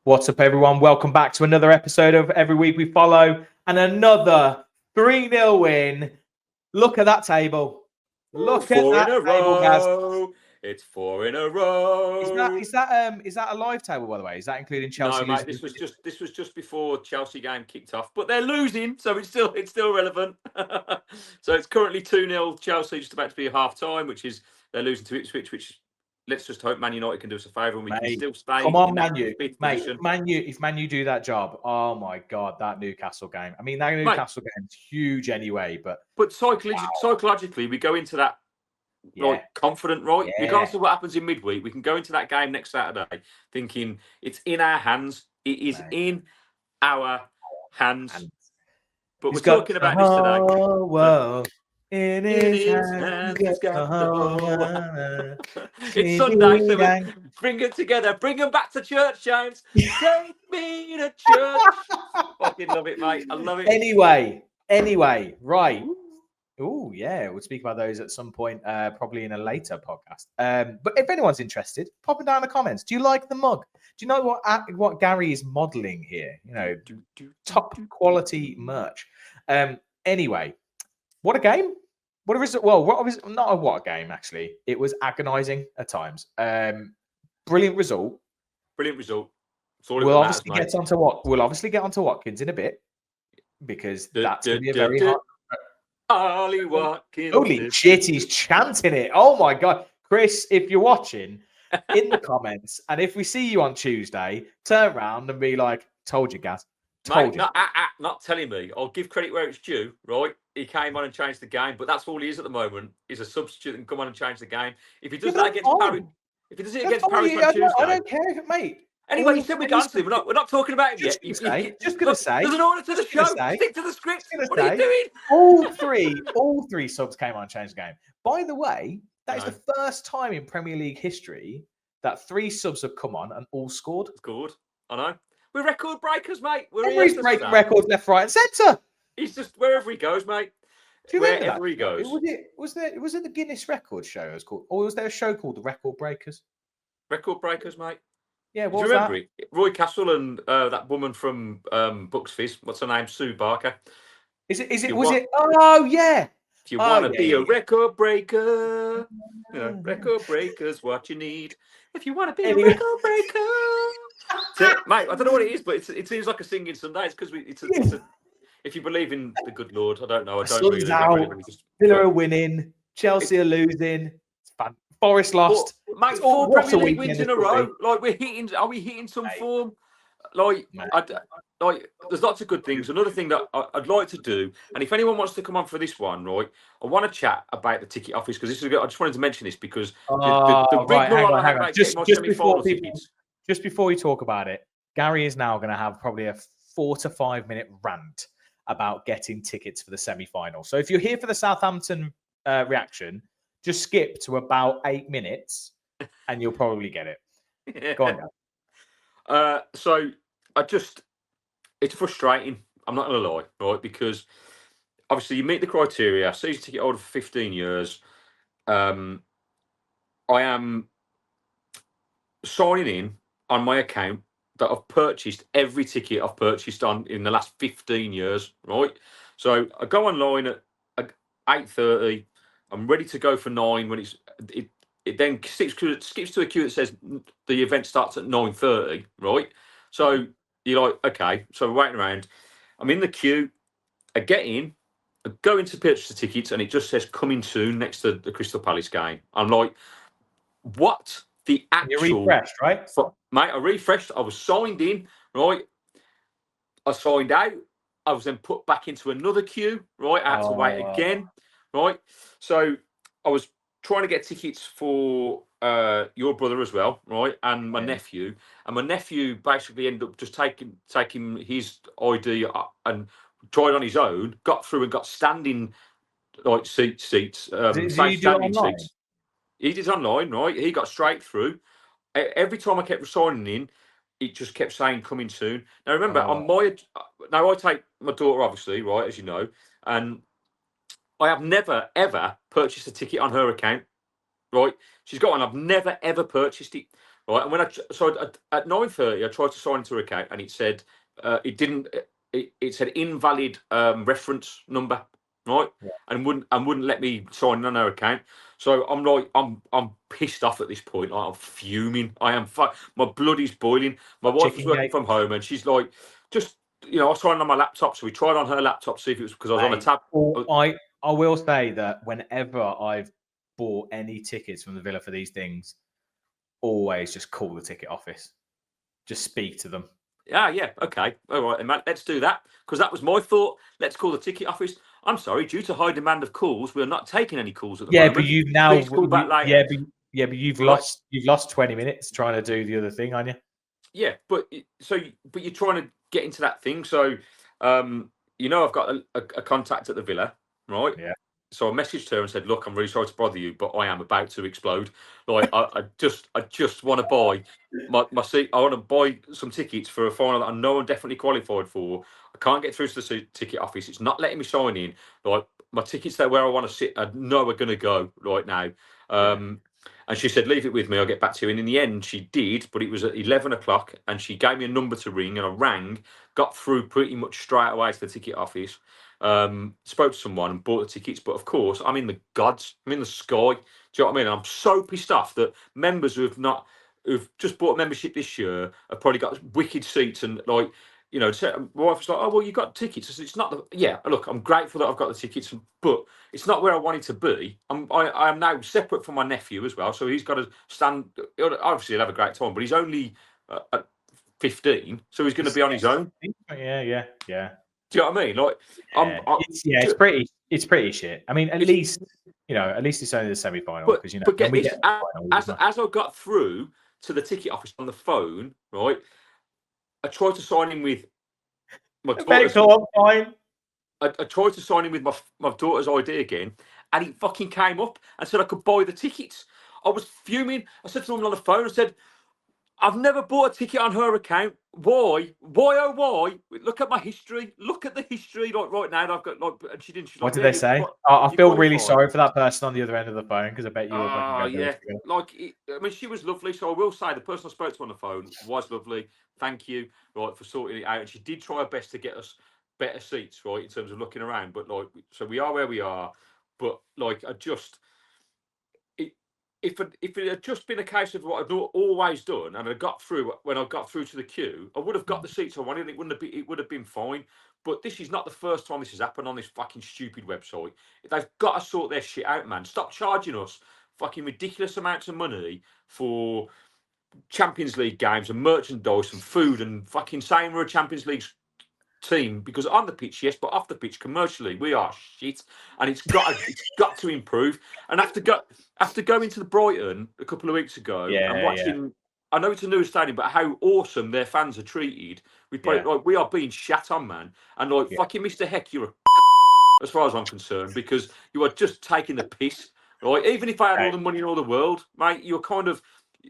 What's up, everyone? Welcome back to another episode of Every Week We Follow and another 3-0 win. Look at that table. Look at that table, guys. It's 4 in a row. Is that a live table, by the way? Is that including Chelsea? No, mate. This was just before Chelsea game kicked off, but they're losing, so it's still relevant. So it's currently 2-0 Chelsea, just about to be half time, which is they're losing to Ipswich. Which let's just hope Man United can do us a favour and we can still stay. Come on, Man U, mate. Man U, if Man U do that job, oh my God, that Newcastle game. I mean, that Newcastle game's huge anyway, but psychologically, we go into that. Right, confident, right? Yeah. Regardless of what happens in midweek, we can go into that game next Saturday thinking it's in our hands. It is in our hands. But we're talking about this today. Whoa. In his hands, it's Sunday, so bring it together. Bring them back to church, James. Take me to church. Fucking love it, mate. I love it. Anyway, right. Oh, yeah. We'll speak about those at some point, probably in a later podcast. But if anyone's interested, pop it down in the comments. Do you like the mug? Do you know what Gary is modeling here? You know, top quality merch. Anyway, what a game. What a game, actually. It was agonizing at times. Brilliant result. We'll obviously get onto Watkins in a bit because that's going to be a very hard. Ollie Watkins. Holy shit, he's chanting it. Oh my God. Chris, if you're watching, in the comments, and if we see you on Tuesday, turn around and be like, told you, Gaz. Not telling me. I'll give credit where it's due, right? He came on and changed the game, but that's all he is at the moment. He's a substitute and come on and change the game. If he does that against Paris, on Tuesday, I don't care, mate. Anyway, you said we can't see. We're not talking about him yet. Just gonna say. There's an order to the show. Stick to the script. What are you doing? All three subs came on and changed the game. By the way, that is the first time in Premier League history that 3 subs have come on and all scored. I know. We're record breakers, mate. Emery's breaking records left, right, and centre. He's just wherever he goes, mate. Wherever he goes. Was it the Guinness Record show it was called, or was there a show called the Record Breakers? Record Breakers, mate. Yeah, do you remember it? Roy Castle and that woman from Bucks Fizz. What's her name? Sue Barker. Oh yeah. If you want to be a record breaker, record breaker's what you need. If you want to be a record breaker, mate. I don't know what it is, but it seems like a singing Sunday. It's because if you believe in the good Lord, I don't know. I don't really. Villa are winning. Chelsea are losing. It's fun. Forest lost. Mate, 4 Premier League wins in a row. Like are we hitting some form? Like there's lots of good things. Another thing that I'd like to do, and if anyone wants to come on for this one, right, I want to chat about the ticket office because I just wanted to mention this because hang on. Just before we talk about it, Gary is now going to have probably a 4 to 5 minute rant about getting tickets for the semi-final. So if you're here for the Southampton reaction, just skip to about 8 minutes and you'll probably get it. Go on, Gary. So it's frustrating. I'm not going to lie, right? Because obviously you meet the criteria. Season ticket holder for 15 years. I am signing in on my account that I've purchased every ticket I've purchased in the last 15 years, right? So I go online at 8:30. I'm ready to go for 9 when it then skips to a queue that says the event starts at 9:30, right? So you're like, okay, so we're waiting around. I'm in the queue. I get in, I go into purchase the tickets, and it just says coming soon next to the Crystal Palace game. I'm like, what the actual... You refreshed, right? Mate, I refreshed. I was signed in, right? I signed out. I was then put back into another queue, right? I had to wait again, right? So I was trying to get tickets for your brother as well, right? And my nephew. And my nephew basically ended up just taking his ID and tried on his own, got through and got standing seats. Did you do it online? Seats. He did online, right? He got straight through. Every time I kept signing in, it just kept saying coming soon. Now remember, now I take my daughter, obviously, right, as you know, and I have never ever purchased a ticket on her account. Right, she's got one. I've never ever purchased it. right? And at 9:30, I tried to sign into her account, and it said it didn't. It said invalid reference number, right? Yeah. And wouldn't let me sign in on her account. So I'm like, I'm pissed off at this point. Like, I'm fuming. I am. My blood is boiling. My wife was Chicken working gate. from home, and she's like, just I was trying on my laptop, so we tried on her laptop, see if it was because I was on a tab. I will say that whenever I've bought any tickets from the Villa for these things, always just call the ticket office. Just speak to them. Yeah, okay. All right, then, mate, let's do that, because that was my thought. Let's call the ticket office. I'm sorry, due to high demand of calls, we're not taking any calls at the moment. But you've now, Please call back later. but you've Right. lost 20 minutes trying to do the other thing, aren't you? Yeah, but you're trying to get into that thing. So, I've got a contact at the Villa, right? Yeah. So I messaged her and said, "Look, I'm really sorry to bother you, but I am about to explode. Like, I just want to buy my seat. I want to buy some tickets for a final that I know I'm definitely qualified for. I can't get through to the ticket office. It's not letting me sign in. Like, my tickets there where I want to sit, I know are going to go right now." And she said, "Leave it with me. I'll get back to you." And in the end, she did, but it was at 11 o'clock, and she gave me a number to ring, and I rang, got through pretty much straight away to the ticket office. Spoke to someone and bought the tickets, but of course I'm in the gods, I'm in the sky. Do you know what I mean? I'm so pissed off that members who've just bought a membership this year have probably got wicked seats, and like, my wife was like, "Oh well, you got tickets." I said, "It's not look, I'm grateful that I've got the tickets, but it's not where I wanted to be. I am now separate from my nephew as well, so he's got to stand. Obviously, he'll have a great time, but he's only at 15, so he's going to be on his own." Yeah. Do you know what I mean? Like, it's pretty shit. I mean, at least it's only the semi-final, because But get when we this, get to the final, as I got through to the ticket office on the phone, right, I tried to sign in with my daughter's. fine. I tried to sign in with my daughter's ID again, and it fucking came up and said I could buy the tickets. I was fuming. I said to them on the phone, I said, "I've never bought a ticket on her account. Why? Why? Oh, why? Look at my history. Look at the history. Like right now, I've got like." And she didn't. She's What like, did "Yeah, they say? I you feel really qualified." sorry for that person on the other end of the phone, because I bet you were fucking Oh going yeah, like I mean, she was lovely. So I will say the person I spoke to on the phone was lovely. Thank you, right, for sorting it out. And she did try her best to get us better seats, right, in terms of looking around. But like, so we are where we are. But like, if it had just been a case of what I've always done, and I got through when I got through to the queue, I would have got the seats I wanted, and it would have been fine. But this is not the first time this has happened on this fucking stupid website. They've got to sort their shit out, man. Stop charging us fucking ridiculous amounts of money for Champions League games and merchandise and food, and fucking saying we're a Champions League team, because on the pitch, yes, but off the pitch, commercially, we are shit, and it's got to improve. And after going to the Brighton a couple of weeks ago and watching, I know it's a new stadium, but how awesome their fans are treated. We are being shat on, man, and like fucking Mr. Heck, you're a as far as I'm concerned, because you are just taking the piss, right? Even if I had all the money in all the world, mate, you're kind of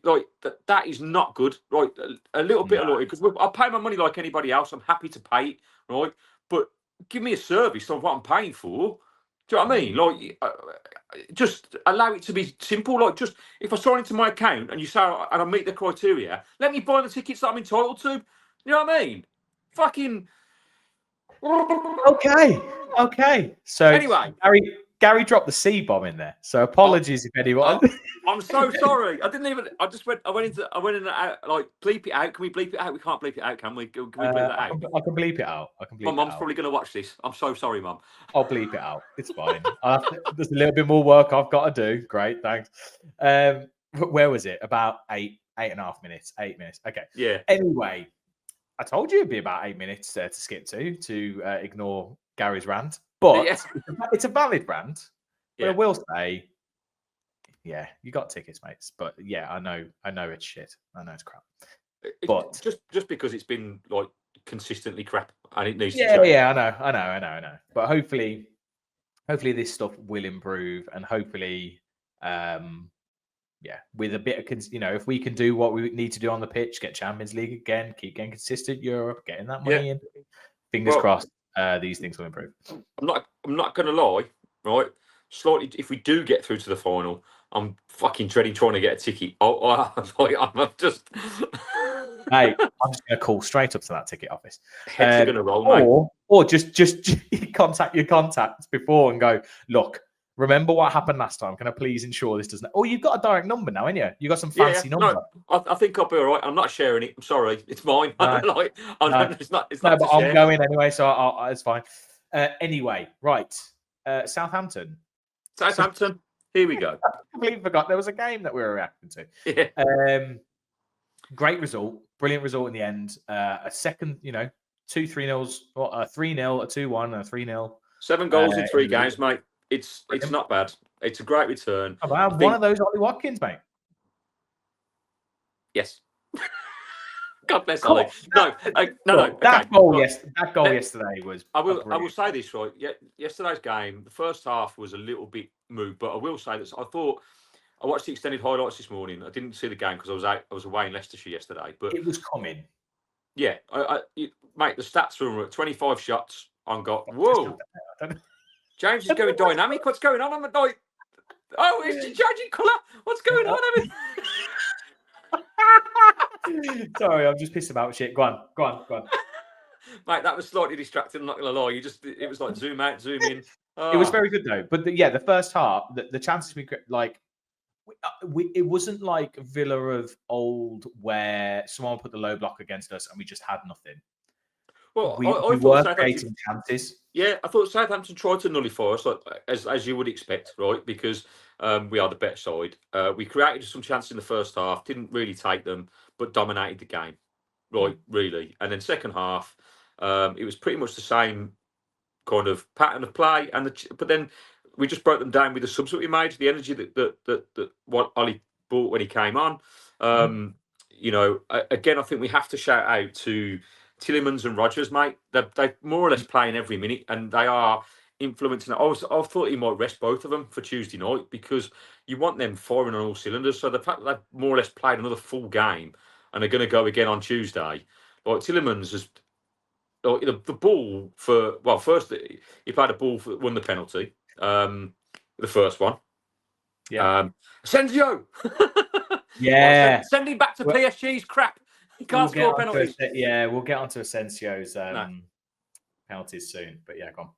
like that is not good, right? A little bit of loyalty, because I pay my money like anybody else. I'm happy to pay it, right? But give me a service on what I'm paying for. Do you know what I mean? Like, just allow it to be simple. Like, just if I sign into my account and you say and I meet the criteria, let me buy the tickets that I'm entitled to. You know what I mean? Fucking. Okay. So Anyway, Gary dropped the C bomb in there. So apologies if anyone. I'm so sorry. I didn't even. I just went. I went in and out. Like, bleep it out. Can we bleep it out? We can't bleep it out, can we? Can we bleep that out? I can bleep it out. My mum's probably going to watch this. I'm so sorry, Mum. I'll bleep it out. It's fine. There's a little bit more work I've got to do. Great, thanks. Where was it? About 8.5 minutes. 8 minutes. Okay. Yeah. Anyway, I told you it'd be about 8 minutes to skip to ignore Gary's rant, but it's a valid rant. But I will say, you got tickets, mates. But I know it's shit. I know it's crap. But just because it's been like consistently crap and it needs to change. I know. But hopefully this stuff will improve, and hopefully, with a bit of if we can do what we need to do on the pitch, get Champions League again, keep getting consistent Europe, getting that money in. Fingers crossed, these things will improve. I'm not going to lie, right? Slightly, if we do get through to the final, I'm fucking dreading trying to get a ticket. I'm just Hey, I'm just going to call straight up to that ticket office. heads are going to roll, mate. Or just contact your contacts before and go, look, remember what happened last time? Can I please ensure this doesn't? Oh, you've got a direct number now, ain't you? You got some fancy number. No, I think I'll be all right. I'm not sharing it. I'm sorry, it's mine. No, it's not. It's no, not. but I'm going anyway, so it's fine. Anyway, right, Southampton. Southampton. Here we go. I completely forgot there was a game that we were reacting to. Yeah. Great result, brilliant result in the end. A second, 2-3-0s, or a 3-0, a 2-1, and a 3-0. 7 goals in 3 games, mate. It's not bad. It's a great return. Oh, wow, one of those Ollie Watkins, mate. Yes. God bless Ollie. No. That goal yesterday was. I will say this, right. Yesterday's game, the first half was a little bit moved, but I will say this. I watched the extended highlights this morning. I didn't see the game because I was away in Leicestershire yesterday. But it was coming. Yeah, mate. The stats were 25 shots on goal. Whoa, James is going dynamic. What's going on? I'm like, oh, it's changing colour. What's going on? Sorry, I'm just pissed about shit. Go on. Mate, that was slightly distracting. I'm not going to lie. It was like zoom out, zoom in. Oh. It was very good though. But the first half, the chances it wasn't like Villa of old where someone put the low block against us and we just had nothing. Well, we were creating chances. Yeah, I thought Southampton tried to nullify us, like as you would expect, right? Because we are the better side. We created some chances in the first half, didn't really take them, but dominated the game, right? Really. And then second half, it was pretty much the same kind of pattern of play, but then we just broke them down with the subs that we made, the energy that what Ollie brought when he came on. Again, I think we have to shout out to Tielemans and Rodgers, mate. They're more or less playing every minute, and they are influencing it. I thought he might rest both of them for Tuesday night because you want them firing on all cylinders. So the fact that they've more or less played another full game and are going to go again on Tuesday, like Tielemans has. The ball first he played a ball won the penalty, the first one. Yeah, Asensio. Yeah, send him back to PSG's crap. He can't score penalties. We'll get onto Asensio's penalties soon. But yeah, go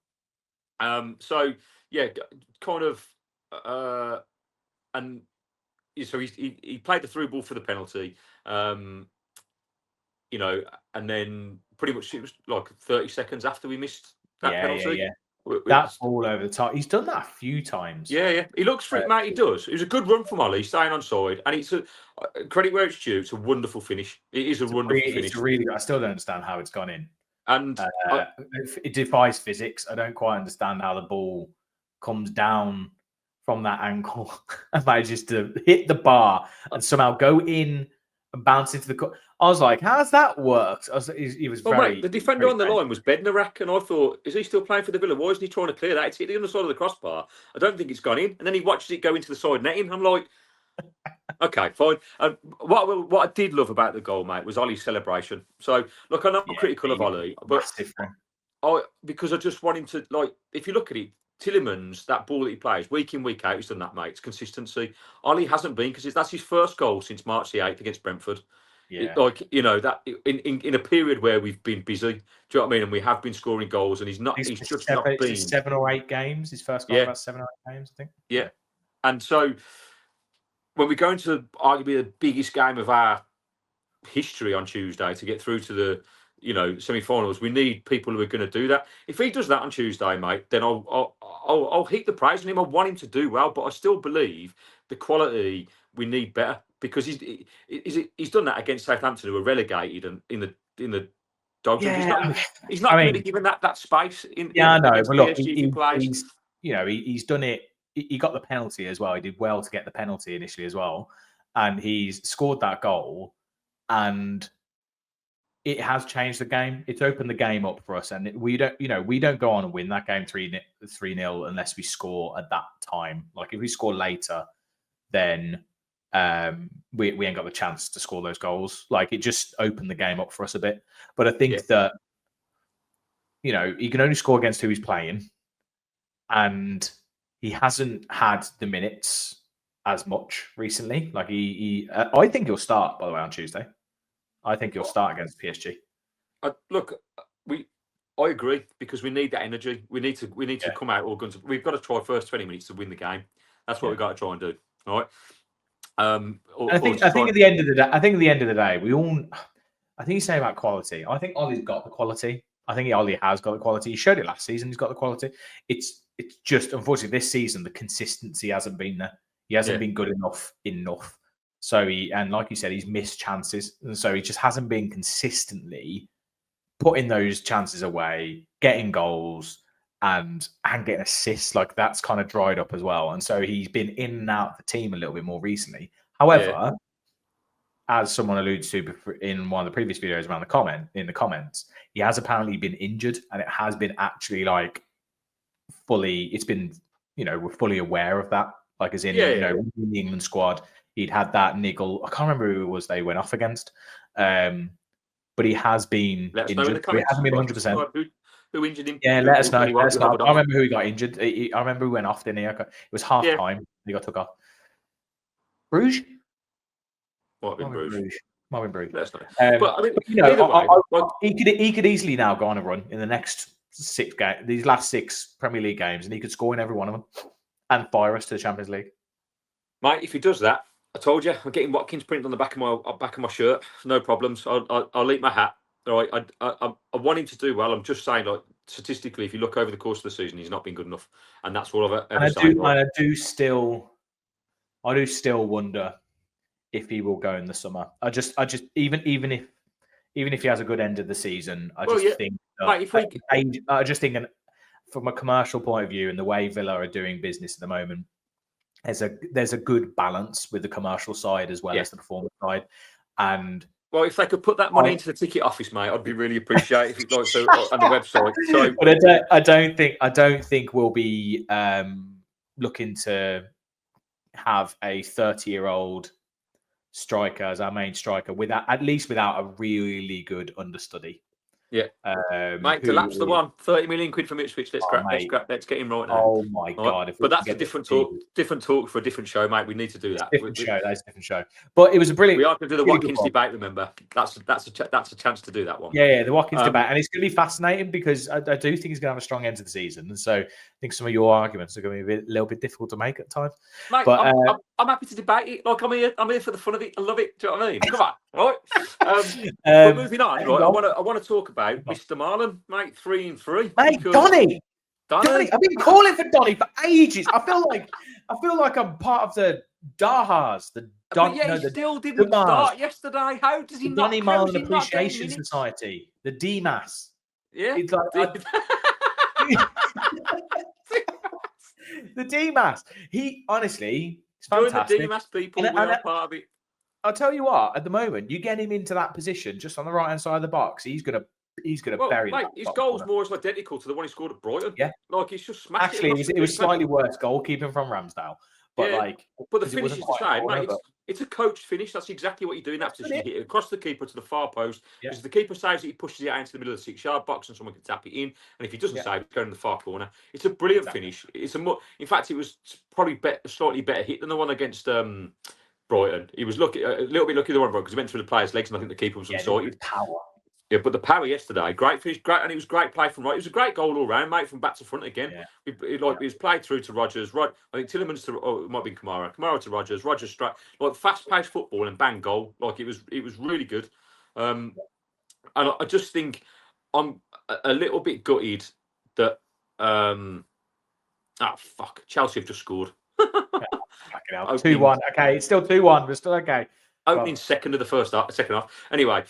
on. So yeah, kind of, and so he played the through ball for the penalty. And then pretty much it was like 30 seconds after we missed that penalty. Yeah. That's all over the top. He's done that a few times. Yeah. He looks for it, mate. He does. It was a good run from Ollie, staying on side. And it's credit where it's due. It's a wonderful finish. It is a wonderful finish. I still don't understand how it's gone in. And it defies physics. I don't quite understand how the ball comes down from that angle and manages to hit the bar and somehow go in and bounce into the. I was like, "How's that worked?" He was very. Mate, the defender on the line was Bednarak, and I thought, "Is he still playing for the Villa? Why isn't he trying to clear that? It's hit the underside of the crossbar. I don't think it's gone in." And then he watches it go into the side netting. I'm like, "Okay, fine." What I did love about the goal, mate, was Ollie's celebration. So, look, I'm not critical of Ollie, but because I just want him to if you look at it. Tielemans, that ball that he plays week in, week out, he's done that, mate. It's consistency. Ollie hasn't been because that's his first goal since March the 8th against Brentford. Yeah. That in a period where we've been busy, do you know what I mean? And we have been scoring goals, and he's just not been 7 or 8 games. His first goal about 7 or 8 games, I think. Yeah. And so when we go into arguably the biggest game of our history on Tuesday to get through to the semi-finals, we need people who are going to do that. If he does that on Tuesday, mate, then I'll heap the praise on him. I want him to do well, but I still believe the quality we need better because he's done that against Southampton, who were relegated and in the dogs. Yeah, he's not going to be given that space. I know. But look, he's done it. He got the penalty as well. He did well to get the penalty initially as well, and he's scored that goal, and it has changed the game. It's opened the game up for us, and we don't go on and win that game 3-0 unless we score at that time. Like if we score later, then we ain't got the chance to score those goals. Like it just opened the game up for us a bit. But I think that he can only score against who he's playing, and he hasn't had the minutes as much recently. Like I think he'll start, by the way, on Tuesday. I think he'll start against PSG. I agree, because we need that energy. We need to come out all guns. We've got to try first 20 minutes to win the game. That's what we've got to try and do. All right. I think at the end of the day, we all. I think he's saying about quality. I think Ollie's got the quality. I think Ollie has got the quality. He showed it last season. He's got the quality. It's just, unfortunately, this season the consistency hasn't been there. He hasn't been good enough. So and like you said, he's missed chances, and so he just hasn't been consistently putting those chances away, getting goals, and getting assists. Like, that's kind of dried up as well. And so he's been in and out of the team a little bit more recently. However, as someone alluded to in one of the previous videos around in the comments, he has apparently been injured, and it has been actually like it's been, we're fully aware of that. Like, as in, in the England squad, he'd had that niggle. I can't remember who it was they went off against. But he has been injured. He hasn't been 100%. Who injured him? Yeah, let us know. I remember who he got injured. I remember who went off, didn't he? It was half time. He got took off. Bruges? Might be Bruges. Let us know. But I mean, he could easily now go on a run in the next 6 games, these last 6 Premier League games, and he could score in every one of them and fire us to the Champions League. Mate, if he does that, I told you, I'm getting Watkins printed on the back of my shirt. No problems. I'll eat my hat. All right. I want him to do well. I'm just saying, like, statistically, if you look over the course of the season, he's not been good enough, and that's what I've ever said. And I do still wonder if he will go in the summer. I just even if he has a good end of the season, I just think from a commercial point of view and the way Villa are doing business at the moment, there's a good balance with the commercial side as well as the performance side. And well, if they could put that money into the ticket office, mate, I'd be really appreciative. Like, so on the website. So, but I don't think we'll be looking to have a 30-year-old striker as our main striker without a really good understudy. Yeah, mate, Delap's the one. 30 million quid from Ipswich. Let's get him right now. Oh my God! But that's a different talk. Different talk for a different show, mate. We need to do that. That's a different show. But it was a brilliant. We are going to do the Watkins debate. Remember, that's a chance to do that one. Yeah, the Watkins debate, and it's going to be fascinating because I do think he's going to have a strong end to the season, and so I think some of your arguments are going to be a little bit difficult to make at times. Mate, but I'm happy to debate it. Like, I'm here for the fun of it. I love it. Do you know what I mean? Come on, right? But moving on, right? I want to talk about Mr. Marlon, mate. 3 and 3. Mate, Donny. I've been calling for Donny for ages. I feel like I'm part of the Dahas. He still didn't start yesterday. How does he not? Donny Marlon Appreciation Society, the DMAS. Yeah, it's like the DMAS. He honestly, it's fantastic. Join the DMAS people. We are part of it. I'll tell you what. At the moment, you get him into that position just on the right hand side of the box. He's gonna bury. Mate, his goal's more or less identical to the one he scored at Brighton. Yeah, like he's just smashed. Actually, it was slightly worse goalkeeping from Ramsdale, but but the finish is the same, mate. It's a coached finish. That's exactly what you do in that position. You hit it across the keeper to the far post. Because the keeper saves it, he pushes it out into the middle of the 6-yard box, and someone can tap it in. And if he doesn't save, it's going in the far corner. It's a brilliant finish. In fact, it was probably slightly better hit than the one against Brighton. He was a little bit lucky the one because he went through the player's legs, and I think the keeper was unsighted. Power. Yeah, but the power yesterday, great finish, great, and it was great play from right. It was a great goal all round, mate, from back to front again. Yeah. It was played through to Rodgers. Right, I think Tillemans to it might be Kamara to Rodgers. Rodgers strike, like fast-paced football and bang goal. Like it was really good. And I just think I'm a little bit gutted that Chelsea have just scored. 2-1. Okay, it's still 2-1, but still okay. Opening second of the second half. Anyway,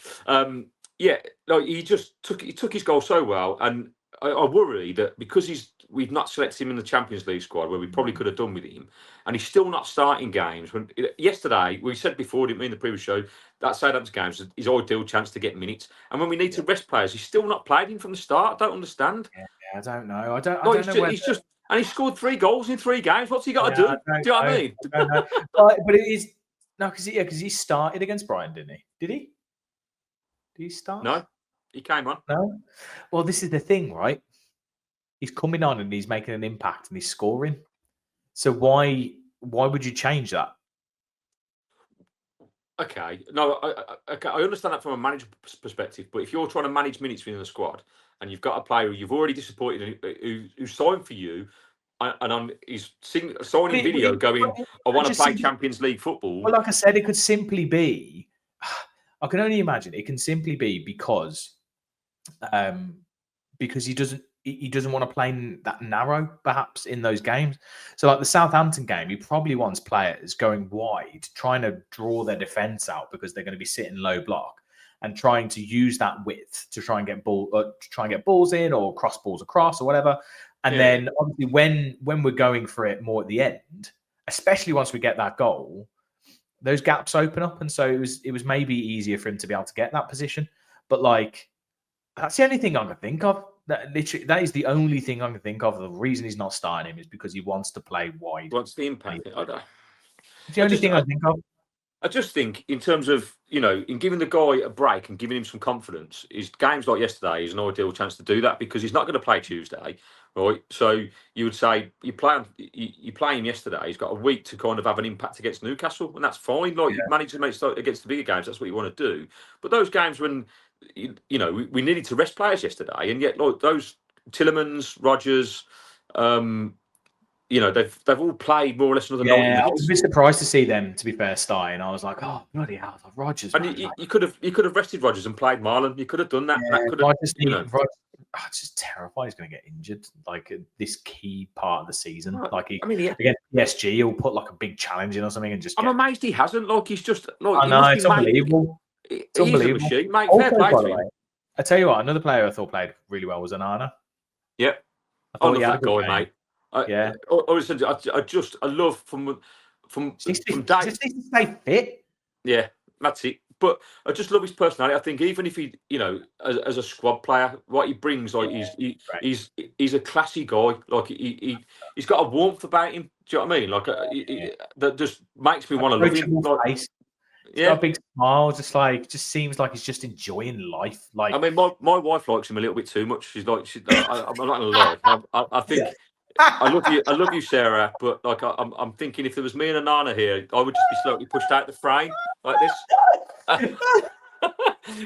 like he took his goal so well, and I worry that because we've not selected him in the Champions League squad where we probably could have done with him, and he's still not starting games. When yesterday we said before, didn't we, in the previous show, that Southampton games is his ideal chance to get minutes, and when we need to rest players, he's still not played him from the start. I don't understand. I don't know. I don't know. And he scored 3 goals in 3 games. What's he got to do? Do you know what I mean? But it is because he started against Brighton, didn't he? Did he? Did he start? No, he came on. No. Well, this is the thing, right? He's coming on and he's making an impact and he's scoring. So why why would you change that? Okay, no, I understand that from a manager perspective, but if you're trying to manage minutes within the squad and you've got a player who you've already disappointed, who signed for you, and he's signing video going, I want to play Champions League football. Well, like I said, it could simply be, I can only imagine it can simply be because he doesn't want to play that narrow, perhaps, in those games. So, like the Southampton game, he probably wants players going wide, trying to draw their defence out because they're going to be sitting low block and trying to use that width to try and get balls in or cross balls across or whatever. And then, obviously, when we're going for it more at the end, especially once we get that goal, those gaps open up, and so it was maybe easier for him to be able to get that position. But like, that's the only thing I can think of. That is the only thing I can think of. The reason he's not starting him is because he wants to play wide. What's the impact? I don't. It's the only thing I think of. I just think, in terms of, in giving the guy a break and giving him some confidence, his games like yesterday is an ideal chance to do that because he's not going to play Tuesday, right? So you would say you play him yesterday. He's got a week to kind of have an impact against Newcastle, and that's fine. Like you manage to make against the bigger games, that's what you want to do. But those games when we needed to rest players yesterday, and yet like those Tillemans, Rodgers. They've all played more or less another 90 minutes. I was a bit surprised to see them, to be fair, starting. I was like, oh, bloody hell, Rodgers. And you could have rested Rodgers and played Marlon. You could have done that. Rodgers, it's just terrifying. He's going to get injured, like this key part of the season. Against PSG, he'll put like a big challenge in or something, and just. I'm amazed he hasn't. Like he's just. Like, I know, it's unbelievable. It's unbelievable. A machine, mate. Fair play to him. I tell you what, another player I thought played really well was Onana. Yep. I love that guy, mate. I love from just to stay fit. Yeah, that's it. But I just love his personality. I think even if he, as a squad player, what he brings, like he's a classy guy. Like he's got a warmth about him. Do you know what I mean? Like that just makes me want to love him. Like, he's got a big smile. Just seems like he's just enjoying life. Like I mean, my wife likes him a little bit too much. She's like, I'm not gonna lie. I think. Yeah. I love you, Sarah. But like, I'm thinking, if there was me and Onana here, I would just be slowly pushed out the frame like this.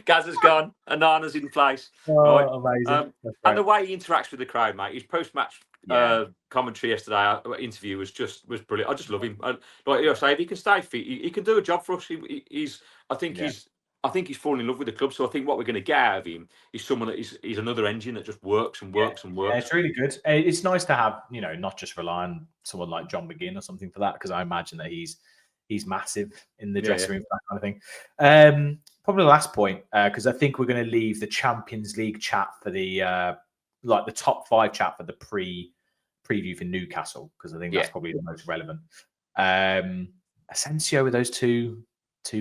Gaz has gone. Onana's in place. Right? Amazing! And the way he interacts with the crowd, mate. His post-match commentary yesterday, interview was brilliant. I just love him. Like I say, if he can stay fit, he can do a job for us. I think he's fallen in love with the club. So I think what we're going to get out of him is someone that is another engine that just works and works and works. Yeah, it's really good. It's nice to have, not just rely on someone like John McGinn or something for that, because I imagine that he's massive in the dressing room, that kind of thing. Probably the last point, because I think we're going to leave the Champions League chat for the the top 5 chat for the preview for Newcastle, because I think that's probably the most relevant. Asensio with those two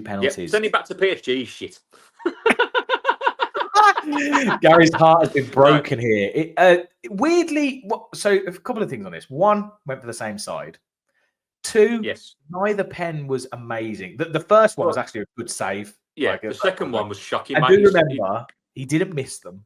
penalties. Yeah, send him back to PSG. Shit. Gary's heart has been broken here. Weirdly, so a couple of things on this. One, went for the same side. Two, neither pen was amazing. The first one was actually a good save. Yeah, the second one was shocking. I do remember he didn't miss them.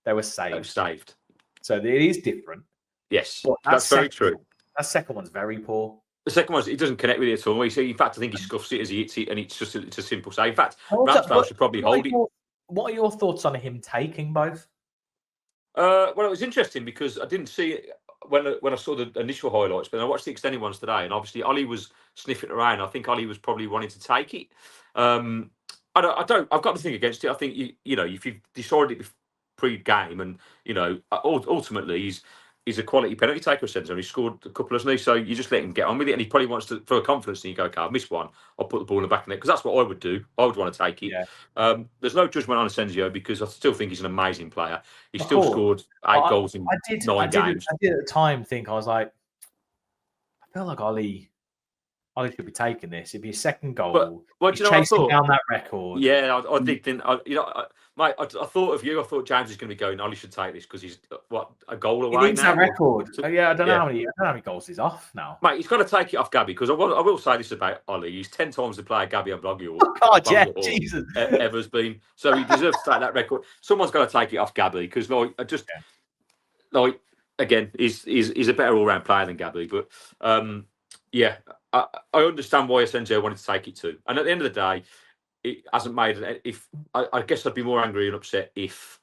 They were saved. So it is different. Yes, that's very true. That second one's very poor. The second one, he doesn't connect with it at all. In fact, I think he scuffs it as he hits it, and it's a simple save. In fact, Ramsdale should probably hold it. What are your thoughts on him taking both? Well, it was interesting because I didn't see it when I saw the initial highlights, but I watched the extended ones today, and obviously Ollie was sniffing around. I think Ollie was probably wanting to take it. I've got nothing against it. I think if you've decided it pre-game, and ultimately he's a quality penalty taker, centre, and he scored a couple, hasn't he? So you just let him get on with it, and he probably wants to, for confidence, and you go, okay, I've missed one, I'll put the ball in the back of it, because that's what I would do. I would want to take it. Yeah. There's no judgment on Asensio, because I still think he's an amazing player. He still scored 8 goals in 9 games. I did at the time think, I was like, I feel like Ollie should be taking this. It'd be a second goal. But chasing down that record. Yeah, I did think, mate, I thought of you. I thought James is going to be going, Ollie should take this because he's a goal away. He needs that record. I don't know how many goals he's off now. Mate, he's got to take it off Gabby, because I will say this about Ollie. He's 10 times the player Gabby and Bloggy Jesus. ever's been. So he deserves to take that record. Someone's got to take it off Gabby, because again, he's a better all round player than Gabby. But Yeah, I understand why SNJ wanted to take it too. And at the end of the day, it hasn't made it. If I guess I'd be more angry and upset if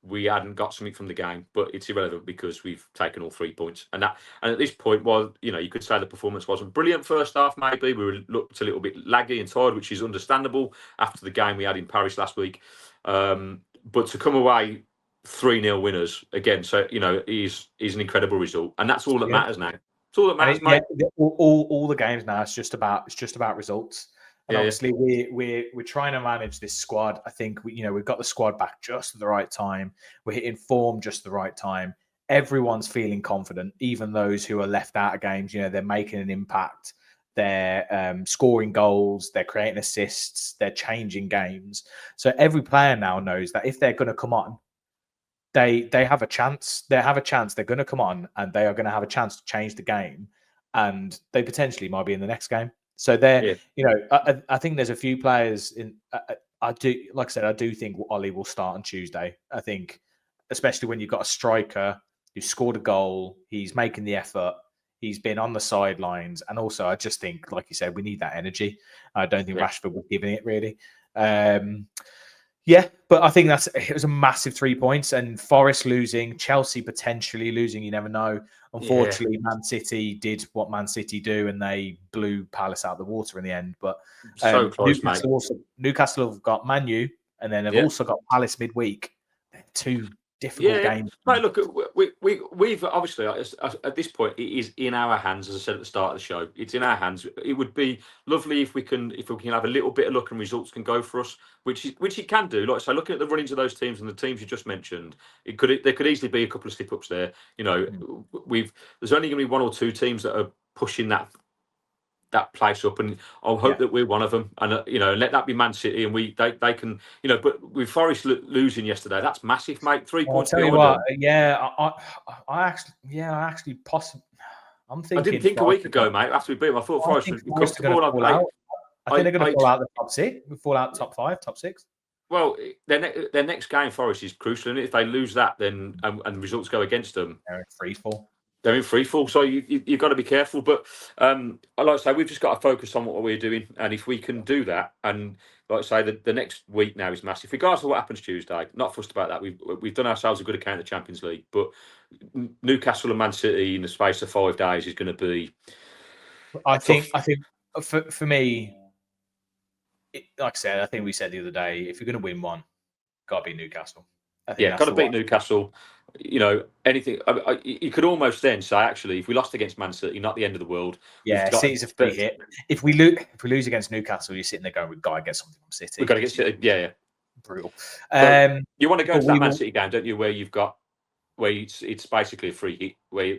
we hadn't got something from the game, but it's irrelevant because we've taken all 3 points. And at this point, while you could say the performance wasn't brilliant first half, maybe we looked a little bit laggy and tired, which is understandable after the game we had in Paris last week. But to come away 3-0 winners again, so is an incredible result, and that's all that matters now. It's all that matters, mate. All the games now, it's just about results. And obviously, we're trying to manage this squad. I think we've got the squad back just at the right time. We're hitting form just at the right time. Everyone's feeling confident, even those who are left out of games. They're making an impact. They're scoring goals. They're creating assists. They're changing games. So every player now knows that if they're going to come on, they have a chance. They have a chance. They're going to come on, and they are going to have a chance to change the game, and they potentially might be in the next game. So I think there's a few players in. I do think Ollie will start on Tuesday. I think, especially when you've got a striker who scored a goal, he's making the effort, he's been on the sidelines, and also I just think, like you said, we need that energy. I don't think Rashford was giving it really. But I think it was a massive 3 points, and Forest losing, Chelsea potentially losing, you never know. Unfortunately, Man City did what Man City do, and they blew Palace out of the water in the end. But so close, Newcastle have got Man U, and then they've also got Palace midweek. They're two difficult games. Mate, look, we've obviously at this point it is in our hands. As I said at the start of the show, it's in our hands. It would be lovely if we can have a little bit of luck and results can go for us, which it can do. Like I say, looking at the runnings of those teams and the teams you just mentioned, there could easily be a couple of slip ups there. There's only going to be one or two teams that are pushing that place up, and I'll hope that we're one of them, and let that be Man City, and they can, but with Forest losing yesterday, that's massive, mate. 3 points behind them. I actually possibly. I'm thinking. I didn't think a week ago, mate. After we beat them, I thought Forest would be comfortable. I think they're going to fall out the top six. Fall out top 5, top 6. Well, their next game, Forest, is crucial, and if they lose that, then and results go against them, they're in free fall. They're in free fall, so you've got to be careful. But like I say, we've just got to focus on what we're doing, and if we can do that, and like I say, the next week now is massive. Regardless of what happens Tuesday, not fussed about that. We've done ourselves a good account of the Champions League, but Newcastle and Man City in the space of 5 days is going to be. I think for me, like I said, I think we said the other day, if you're going to win one, got to be Newcastle. Got to beat Newcastle. Anything. You could almost then say, actually, if we lost against Man City, not the end of the world. Yeah, City's a free hit. If we lose against Newcastle, you're sitting there going, "We've got to get something from City." We've got to get City. Yeah. Brutal. You want to go to that Man City game, don't you? Where it's basically a free hit. Where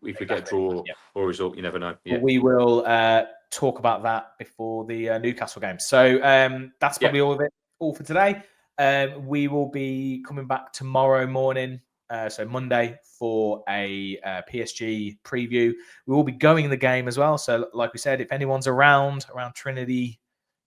if we get a draw or a result, you never know. Yeah. We will talk about that before the Newcastle game. So that's probably all for today. We will be coming back tomorrow morning, so Monday, for a PSG preview. We will be going in the game as well. So, like we said, if anyone's around Trinity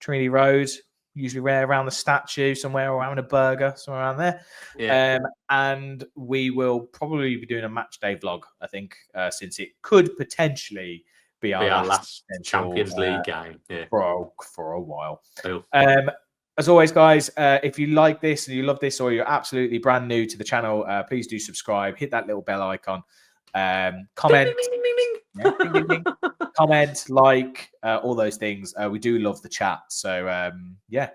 Road, usually around the statue somewhere, or having a burger somewhere around there. Yeah. And we will probably be doing a match day vlog, I think, since it could potentially be our last Champions League game for a while. Cool. As always, guys, if you like this and you love this, or you're absolutely brand new to the channel, please do subscribe. Hit that little bell icon. Comment. Ding, ding, ding, ding. Ding, ding, ding. Comment, like, all those things. We do love the chat. So,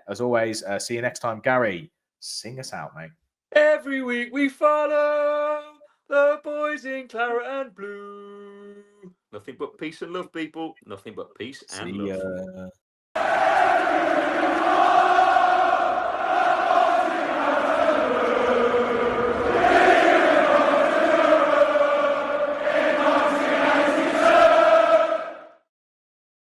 as always, see you next time. Gary, sing us out, mate. Every week we follow the boys in claret and blue. Nothing but peace and love, people. Nothing but peace and love.